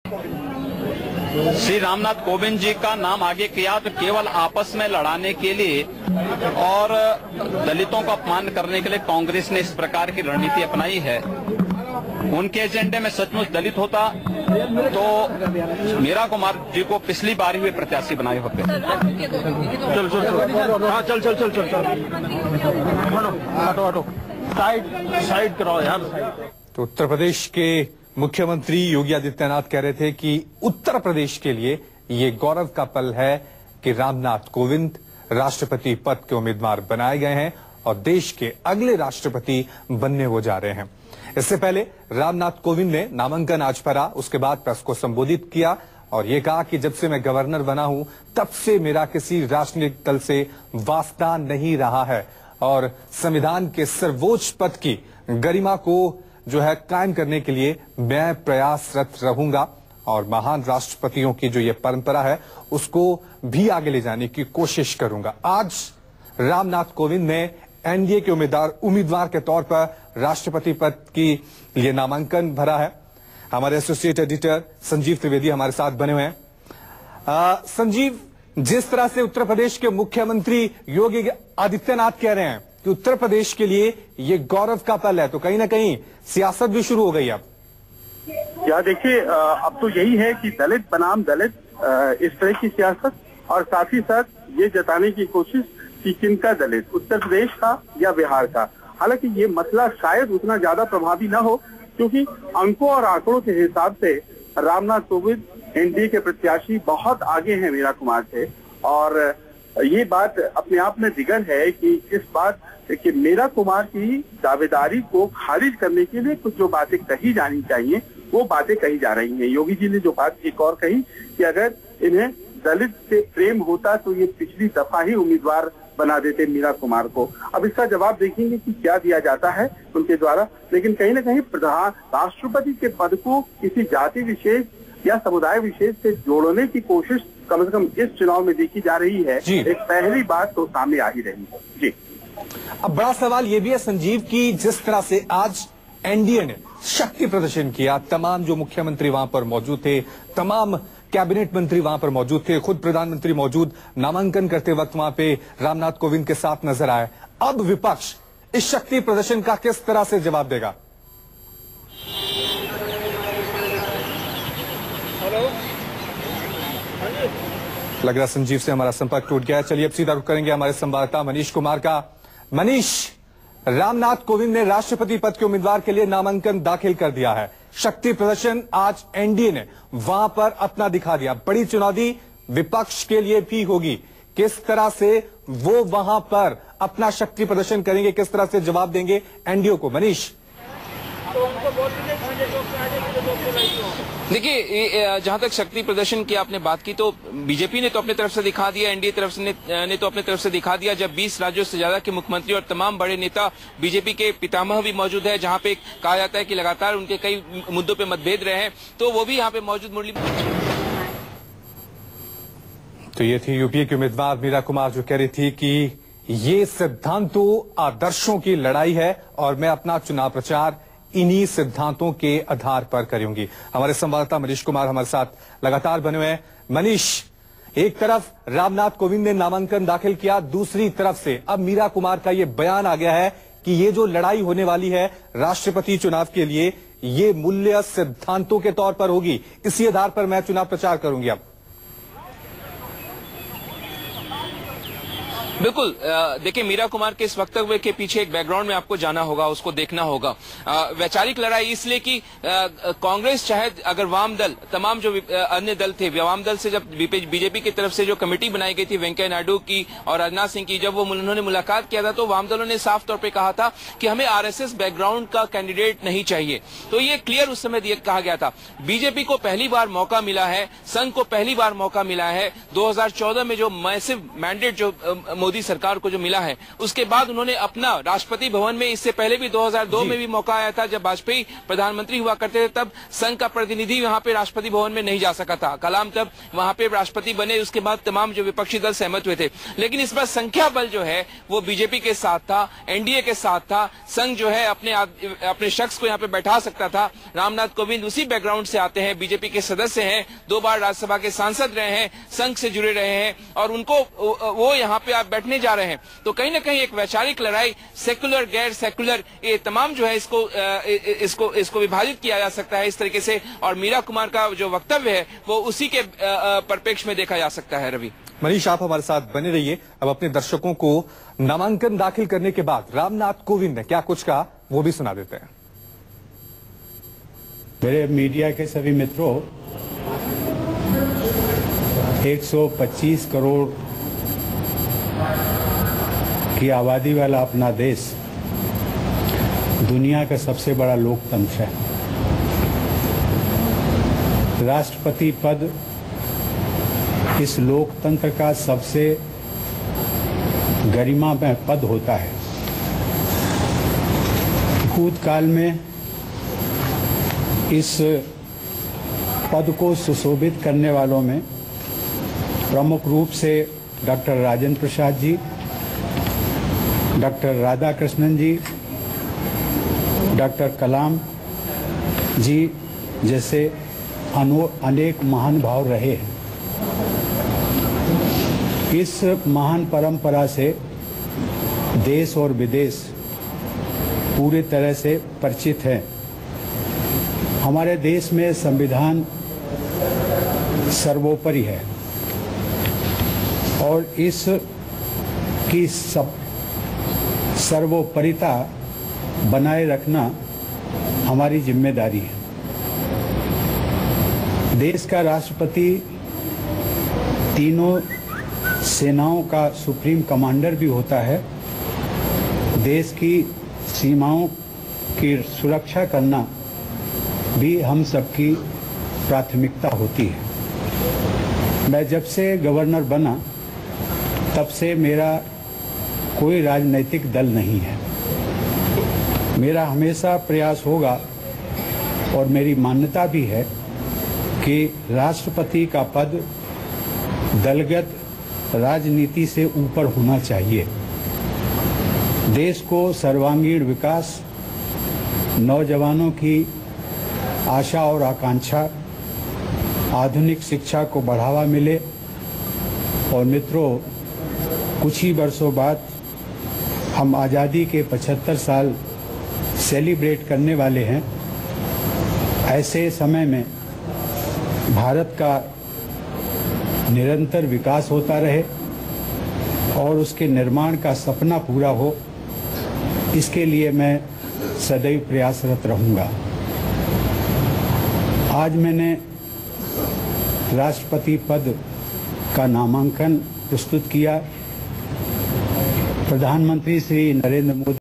श्री रामनाथ कोविंद जी का नाम आगे किया तो केवल आपस में लड़ाने के लिए और दलितों का अपमान करने के लिए कांग्रेस ने इस प्रकार की रणनीति अपनाई है। उनके एजेंडे में सचमुच दलित होता तो मीरा कुमार जी को पिछली बार ही वे प्रत्याशी बनाए होते। साइड कराओ यार। तो उत्तर प्रदेश के मुख्यमंत्री योगी आदित्यनाथ कह रहे थे कि उत्तर प्रदेश के लिए ये गौरव का पल है कि रामनाथ कोविंद राष्ट्रपति पद के उम्मीदवार बनाए गए हैं और देश के अगले राष्ट्रपति बनने हो जा रहे हैं। इससे पहले रामनाथ कोविंद ने नामांकन आज भरा, उसके बाद प्रेस को संबोधित किया और ये कहा कि जब से मैं गवर्नर बना हूं तब से मेरा किसी राजनीतिक दल से वास्ता नहीं रहा है और संविधान के सर्वोच्च पद की गरिमा को जो है कायम करने के लिए मैं प्रयासरत रहूंगा और महान राष्ट्रपतियों की जो ये परंपरा है उसको भी आगे ले जाने की कोशिश करूंगा। आज रामनाथ कोविंद ने एनडीए के उम्मीदवार के तौर पर राष्ट्रपति पद की लिए नामांकन भरा है। हमारे एसोसिएट एडिटर संजीव त्रिवेदी हमारे साथ बने हुए हैं। संजीव, जिस तरह से उत्तर प्रदेश के मुख्यमंत्री योगी आदित्यनाथ कह रहे हैं कि उत्तर प्रदेश के लिए ये गौरव का पल है, तो कहीं ना कहीं सियासत भी शुरू हो गई अब। या देखिए, अब तो यही है कि दलित बनाम दलित, इस तरह की सियासत और साथ ही साथ ये जताने की कोशिश कि किनका दलित, उत्तर प्रदेश का या बिहार का। हालांकि ये मसला शायद उतना ज्यादा प्रभावी न हो क्योंकि अंकों और आंकड़ों के हिसाब से रामनाथ कोविंद एनडीए के प्रत्याशी बहुत आगे हैं मीरा कुमार से और ये बात अपने आप में दिगर है कि इस बात कि मीरा कुमार की दावेदारी को खारिज करने के लिए कुछ जो बातें कही जानी चाहिए वो बातें कही जा रही हैं। योगी जी ने जो बात एक और कही कि अगर इन्हें दलित से प्रेम होता तो ये पिछली दफा ही उम्मीदवार बना देते मीरा कुमार को। अब इसका जवाब देखेंगे कि क्या दिया जाता है उनके द्वारा, लेकिन कहीं ना कहीं प्रधान राष्ट्रपति के पद को किसी जाति विशेष या समुदाय विशेष से जोड़ने की कोशिश कम से कम इस चुनाव में देखी जा रही है। एक पहली बात तो सामने आ ही रही है। जी, अब बड़ा सवाल ये भी है संजीव की जिस तरह से आज एनडीए ने शक्ति प्रदर्शन किया, तमाम जो मुख्यमंत्री वहां पर मौजूद थे, तमाम कैबिनेट मंत्री वहां पर मौजूद थे, खुद प्रधानमंत्री मौजूद नामांकन करते वक्त वहां पे रामनाथ कोविंद के साथ नजर आए। अब विपक्ष इस शक्ति प्रदर्शन का किस तरह से जवाब देगा? लग रहा संजीव से हमारा संपर्क टूट गया है। चलिए अब सीधा रुख करेंगे हमारे संवाददाता मनीष कुमार का। मनीष, रामनाथ कोविंद ने राष्ट्रपति पद के उम्मीदवार के लिए नामांकन दाखिल कर दिया है। शक्ति प्रदर्शन आज एनडीए ने वहां पर अपना दिखा दिया। बड़ी चुनौती विपक्ष के लिए भी होगी, किस तरह से वो वहां पर अपना शक्ति प्रदर्शन करेंगे, किस तरह से जवाब देंगे एनडीए को। मनीष, देखिए, जहां तक शक्ति प्रदर्शन की आपने बात की तो बीजेपी ने तो अपने तरफ से दिखा दिया, एनडीए ने तो अपने तरफ से दिखा दिया। जब 20 राज्यों से ज्यादा के मुख्यमंत्री और तमाम बड़े नेता बीजेपी के पितामह भी मौजूद है, जहां पे कहा जाता है कि लगातार उनके कई मुद्दों पे मतभेद रहे हैं, तो वो भी यहाँ पे मौजूद। मुरली, तो ये थी यूपीए की उम्मीदवार मीरा कुमार जो कह रही थी कि ये सिद्धांतों आदर्शों की लड़ाई है और मैं अपना चुनाव प्रचार इन्हीं सिद्धांतों के आधार पर करूंगी। हमारे संवाददाता मनीष कुमार हमारे साथ लगातार बने हुए हैं। मनीष, एक तरफ रामनाथ कोविंद ने नामांकन दाखिल किया, दूसरी तरफ से अब मीरा कुमार का ये बयान आ गया है कि ये जो लड़ाई होने वाली है राष्ट्रपति चुनाव के लिए, ये मूल्य सिद्धांतों के तौर पर होगी, इसी आधार पर मैं चुनाव प्रचार करूंगी। अब बिल्कुल, देखिए, मीरा कुमार के इस वक्तव्य के पीछे एक बैकग्राउंड में आपको जाना होगा, उसको देखना होगा। वैचारिक लड़ाई इसलिए कि कांग्रेस चाहे अगर वाम दल, तमाम जो अन्य दल थे, वाम दल से जब बीजेपी की तरफ से जो कमेटी बनाई गई थी वेंकैया नायडू की और राजनाथ सिंह की, जब उन्होंने मुलाकात किया था तो वाम दलों ने साफ तौर पर कहा था कि हमें आरएसएस बैकग्राउंड का कैंडिडेट नहीं चाहिए। तो ये क्लियर उस समय कहा गया था। बीजेपी को पहली बार मौका मिला है, संघ को पहली बार मौका मिला है 2014 में जो मैसिव मैंडेट जो मोदी सरकार को जो मिला है, उसके बाद उन्होंने अपना राष्ट्रपति भवन में, इससे पहले भी 2002 में भी मौका आया था जब वाजपेयी प्रधानमंत्री हुआ करते थे, तब संघ का प्रतिनिधि वहां पे राष्ट्रपति भवन में नहीं जा सका था। कलाम तब वहां पे राष्ट्रपति बने, उसके बाद तमाम जो विपक्षी दल सहमत हुए थे। लेकिन इस बार संख्या बल जो है वो बीजेपी के साथ था, एनडीए के साथ था। संघ जो है अपने शख्स को यहाँ पे बैठा सकता था। रामनाथ कोविंद उसी बैकग्राउंड से आते हैं, बीजेपी के सदस्य हैं, 2 बार राज्यसभा के सांसद रहे हैं, संघ से जुड़े रहे हैं, और उनको वो यहाँ पे आप बैठने जा रहे हैं। तो कहीं ना कहीं एक वैचारिक लड़ाई, सेकुलर गैर सेकुलर, ये तमाम जो है इसको विभाजित किया जा सकता है इस तरीके से। और मीरा कुमार का जो वक्तव्य है वो उसी के परिप्रेक्ष्य में देखा जा सकता है। रवि, मनीष, आप हमारे साथ बने रहिए। अब अपने दर्शकों को नामांकन दाखिल करने के बाद रामनाथ कोविंद ने क्या कुछ कहा वो भी सुना देते हैं। मेरे मीडिया के सभी मित्रों, 125 करोड़ की आबादी वाला अपना देश दुनिया का सबसे बड़ा लोकतंत्र है। राष्ट्रपति पद इस लोकतंत्र का सबसे गरिमामय पद होता है। भूतकाल में इस पद को सुशोभित करने वालों में प्रमुख रूप से डॉक्टर राजेंद्र प्रसाद जी, डॉक्टर राधाकृष्णन जी, डॉक्टर कलाम जी जैसे अनेक महान भाव रहे हैं। इस महान परंपरा से देश और विदेश पूरी तरह से परिचित है। हमारे देश में संविधान सर्वोपरि है और इस की सर्वोपरिता बनाए रखना हमारी जिम्मेदारी है। देश का राष्ट्रपति तीनों सेनाओं का सुप्रीम कमांडर भी होता है। देश की सीमाओं की सुरक्षा करना भी हम सबकी प्राथमिकता होती है। मैं जब से गवर्नर बना तब से मेरा कोई राजनीतिक दल नहीं है। मेरा हमेशा प्रयास होगा और मेरी मान्यता भी है कि राष्ट्रपति का पद दलगत राजनीति से ऊपर होना चाहिए। देश को सर्वांगीण विकास, नौजवानों की आशा और आकांक्षा, आधुनिक शिक्षा को बढ़ावा मिले और मित्रों, कुछ ही वर्षों बाद हम आज़ादी के 75 साल सेलिब्रेट करने वाले हैं। ऐसे समय में भारत का निरंतर विकास होता रहे और उसके निर्माण का सपना पूरा हो, इसके लिए मैं सदैव प्रयासरत रहूंगा। आज मैंने राष्ट्रपति पद का नामांकन प्रस्तुत किया। प्रधानमंत्री श्री नरेंद्र मोदी